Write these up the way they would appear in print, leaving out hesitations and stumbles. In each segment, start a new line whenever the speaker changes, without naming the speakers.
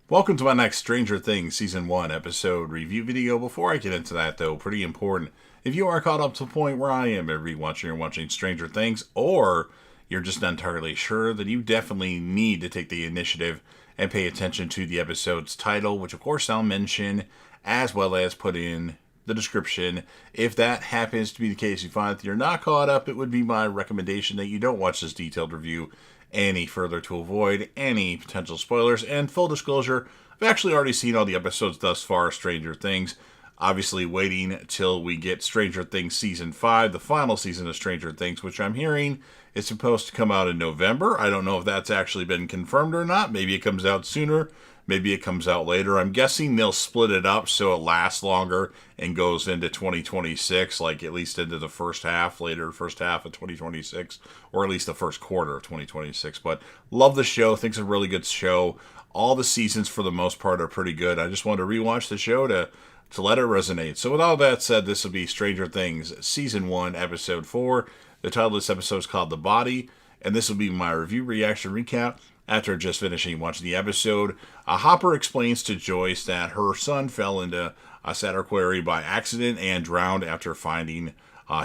Welcome to my next Stranger Things Season 1 episode review video. Before I get into that, though, pretty important. If you are caught up to the point where I am every watching or watching Stranger Things, or you're just not entirely sure, then you definitely need to take the initiative and pay attention to the episode's title, which of course I'll mention, as well as put in the description. If that happens to be the case, you find that you're not caught up, it would be my recommendation that you don't watch this detailed review any further to avoid any potential spoilers. And full disclosure, I've actually already seen all the episodes thus far of Stranger Things. Obviously, waiting till we get Stranger Things Season 5, the final season of Stranger Things, which I'm hearing is supposed to come out in November. I don't know if that's actually been confirmed or not. Maybe it comes out sooner. Maybe it comes out later. I'm guessing they'll split it up so it lasts longer and goes into 2026, like at least into the first half of 2026, or at least the first quarter of 2026. But love the show. Think it's a really good show. All the seasons, for the most part, are pretty good. I just wanted to rewatch the show to let it resonate. So with all that said, this will be Stranger Things Season 1, Episode 4. The title of this episode is called The Body, and this will be my review, reaction, recap. After just finishing watching the episode, Hopper explains to Joyce that her son fell into a Satyr quarry by accident and drowned after finding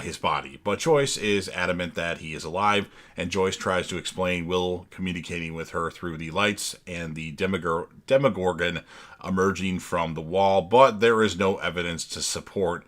his body. But Joyce is adamant that he is alive, and Joyce tries to explain Will communicating with her through the lights and the Demogorgon emerging from the wall, but there is no evidence to support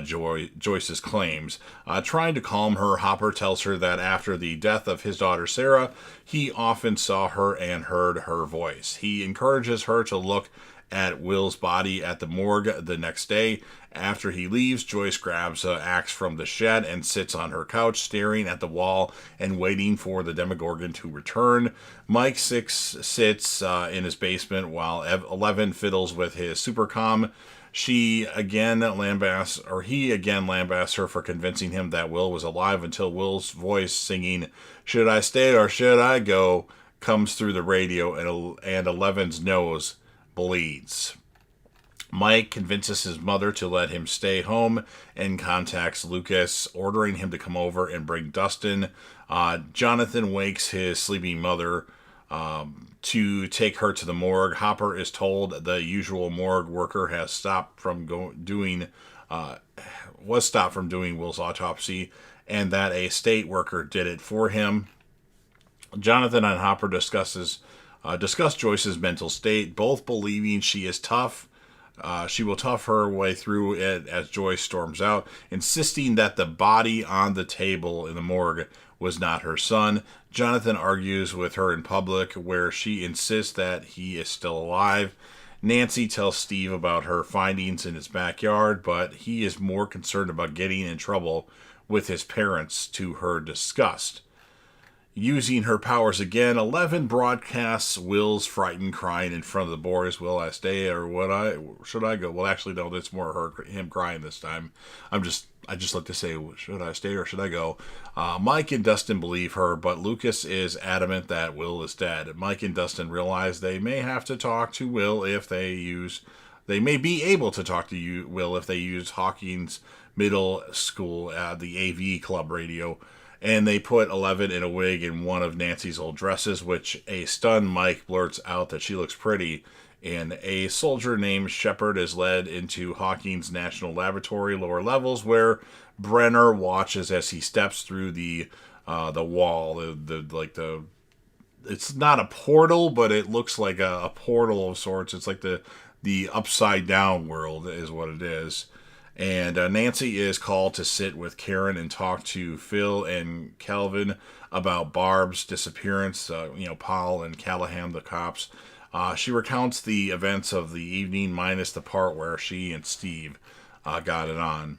Joyce's claims. Trying to calm her, Hopper tells her that after the death of his daughter Sarah, he often saw her and heard her voice. He encourages her to look at Will's body at the morgue the next day. After he leaves, Joyce grabs an axe from the shed and sits on her couch, staring at the wall and waiting for the Demogorgon to return. Mike sits in his basement while Eleven fiddles with his supercom. He again lambasts her for convincing him that Will was alive until Will's voice singing "Should I stay or should I go?" comes through the radio, and Eleven's nose bleeds. Mike convinces his mother to let him stay home and contacts Lucas, ordering him to come over and bring Dustin. Jonathan wakes his sleeping mother to take her to the morgue. Hopper is told the usual morgue worker has stopped from doing Will's autopsy, and that a state worker did it for him. Jonathan and Hopper discuss Joyce's mental state, both believing she is tough. She will tough her way through it as Joyce storms out, insisting that the body on the table in the morgue was not her son. Jonathan argues with her in public, where she insists that he is still alive. Nancy tells Steve about her findings in his backyard, but he is more concerned about getting in trouble with his parents, to her disgust. Using her powers again, Eleven broadcasts Will's frightened crying in front of the boys. Will I stay or should I go? Well, actually, no, it's more him crying this time. I just like to say, should I stay or should I go? Mike and Dustin believe her, but Lucas is adamant that Will is dead. Mike and Dustin realize they may have to talk to Will if they may be able to talk to Will if they use Hawkins Middle School, the AV Club radio. And they put Eleven in a wig in one of Nancy's old dresses, which a stunned Mike blurts out that she looks pretty. And a soldier named Shepard is led into Hawkins National Laboratory lower levels, where Brenner watches as he steps through the wall. It's not a portal, but it looks like a portal of sorts. It's like the upside down world is what it is. And Nancy is called to sit with Karen and talk to Phil and Calvin about Barb's disappearance. Paul and Callahan, the cops. She recounts the events of the evening, minus the part where she and Steve got it on.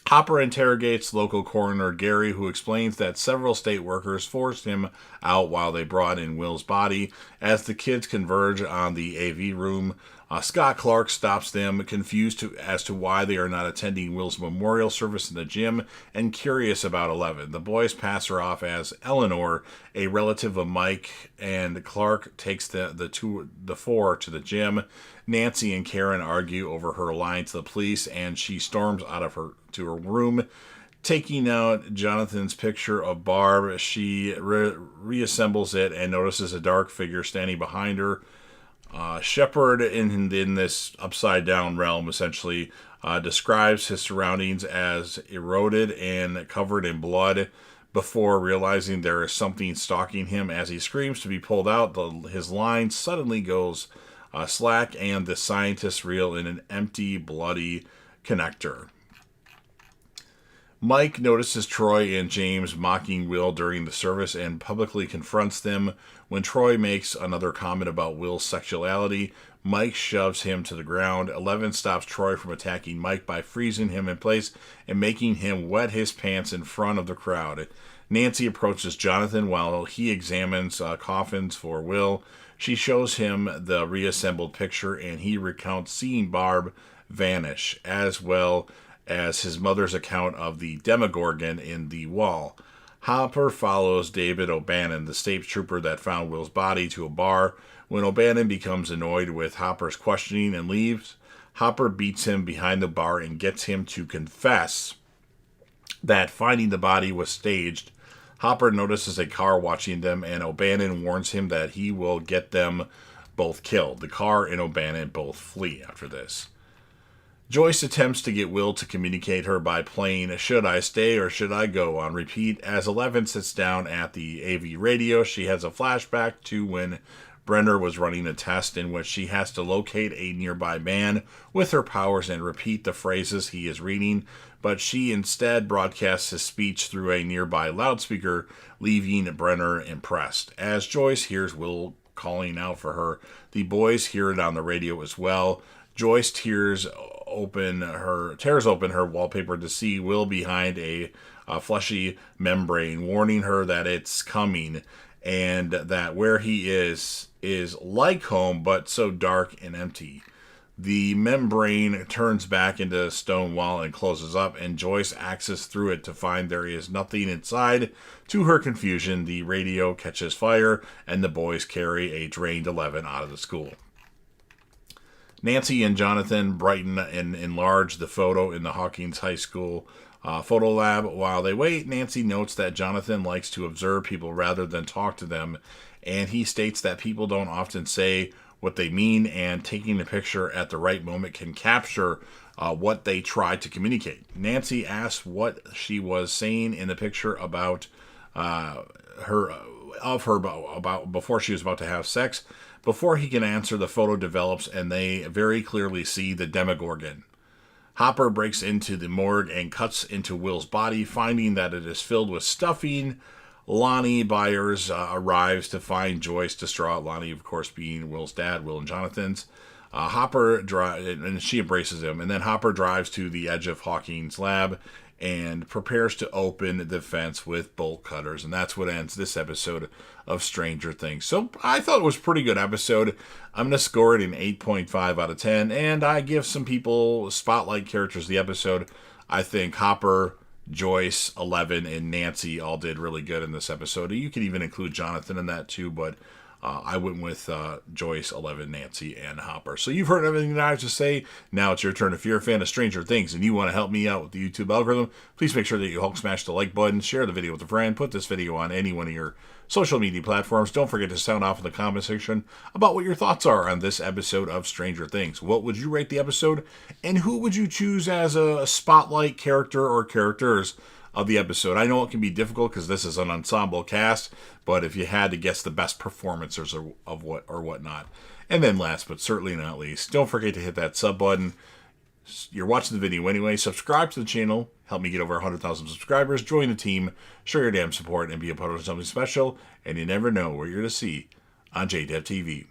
Hopper interrogates local coroner Gary, who explains that several state workers forced him out while they brought in Will's body. As the kids converge on the AV room, Scott Clark stops them, confused as to why they are not attending Will's memorial service in the gym and curious about Eleven. The boys pass her off as Eleanor, a relative of Mike, and Clark takes the four to the gym. Nancy and Karen argue over her lying to the police, and she storms to her room. Taking out Jonathan's picture of Barb, she reassembles it and notices a dark figure standing behind her. Shepard, in this upside down realm, essentially describes his surroundings as eroded and covered in blood before realizing there is something stalking him. As he screams to be pulled out, his line suddenly goes slack, and the scientists reel in an empty, bloody connector. Mike notices Troy and James mocking Will during the service and publicly confronts them. When Troy makes another comment about Will's sexuality, Mike shoves him to the ground. Eleven stops Troy from attacking Mike by freezing him in place and making him wet his pants in front of the crowd. Nancy approaches Jonathan while he examines coffins for Will. She shows him the reassembled picture, and he recounts seeing Barb vanish, as well as his mother's account of the Demogorgon in the wall. Hopper follows David O'Bannon, the state trooper that found Will's body, to a bar. When O'Bannon becomes annoyed with Hopper's questioning and leaves, Hopper beats him behind the bar and gets him to confess that finding the body was staged. Hopper notices a car watching them, and O'Bannon warns him that he will get them both killed. The car and O'Bannon both flee after this. Joyce attempts to get Will to communicate her by playing "Should I Stay or Should I Go" on repeat. As Eleven sits down at the AV radio, she has a flashback to when Brenner was running a test in which she has to locate a nearby man with her powers and repeat the phrases he is reading, but she instead broadcasts his speech through a nearby loudspeaker, leaving Brenner impressed. As Joyce hears Will calling out for her, the boys hear it on the radio as well. Joyce tears open her wallpaper to see Will behind a fleshy membrane, warning her that it's coming and that where he is like home, but so dark and empty. The membrane turns back into a stone wall and closes up, and Joyce axes through it to find there is nothing inside. To her confusion, the radio catches fire, and the boys carry a drained Eleven out of the school. Nancy and Jonathan brighten and enlarge the photo in the Hawkins High School photo lab. While they wait, Nancy notes that Jonathan likes to observe people rather than talk to them, and he states that people don't often say what they mean, and taking the picture at the right moment can capture what they try to communicate. Nancy asks what she was saying in the picture about before she was about to have sex. Before he can answer, the photo develops, and they very clearly see the Demogorgon. Hopper breaks into the morgue and cuts into Will's body, finding that it is filled with stuffing. Lonnie Byers arrives to find Joyce distraught, Lonnie, of course, being Will's dad, Will and Jonathan's. And she embraces him, and then Hopper drives to the edge of Hawkins' lab and prepares to open the fence with bolt cutters. And that's what ends this episode of Stranger Things. So I thought it was a pretty good episode. I'm going to score it an 8.5 out of 10. And I give some people spotlight characters the episode. I think Hopper, Joyce, Eleven, and Nancy all did really good in this episode. You could even include Jonathan in that too, but I went with Joyce, Eleven, Nancy, and Hopper. So you've heard everything that I have to say. Now it's your turn. If you're a fan of Stranger Things and you want to help me out with the YouTube algorithm, please make sure that you Hulk smash the like button, share the video with a friend, put this video on any one of your social media platforms. Don't forget to sound off in the comment section about what your thoughts are on this episode of Stranger Things. What would you rate the episode, and who would you choose as a spotlight character or characters of the episode? I know it can be difficult because this is an ensemble cast, but if you had to guess the best performances of what or whatnot. And then last but certainly not least, don't forget to hit that sub button. You're watching the video anyway. Subscribe to the channel. Help me get over 100,000 subscribers. Join the team. Show your damn support and be a part of something special. And you never know what you're going to see on JDev TV.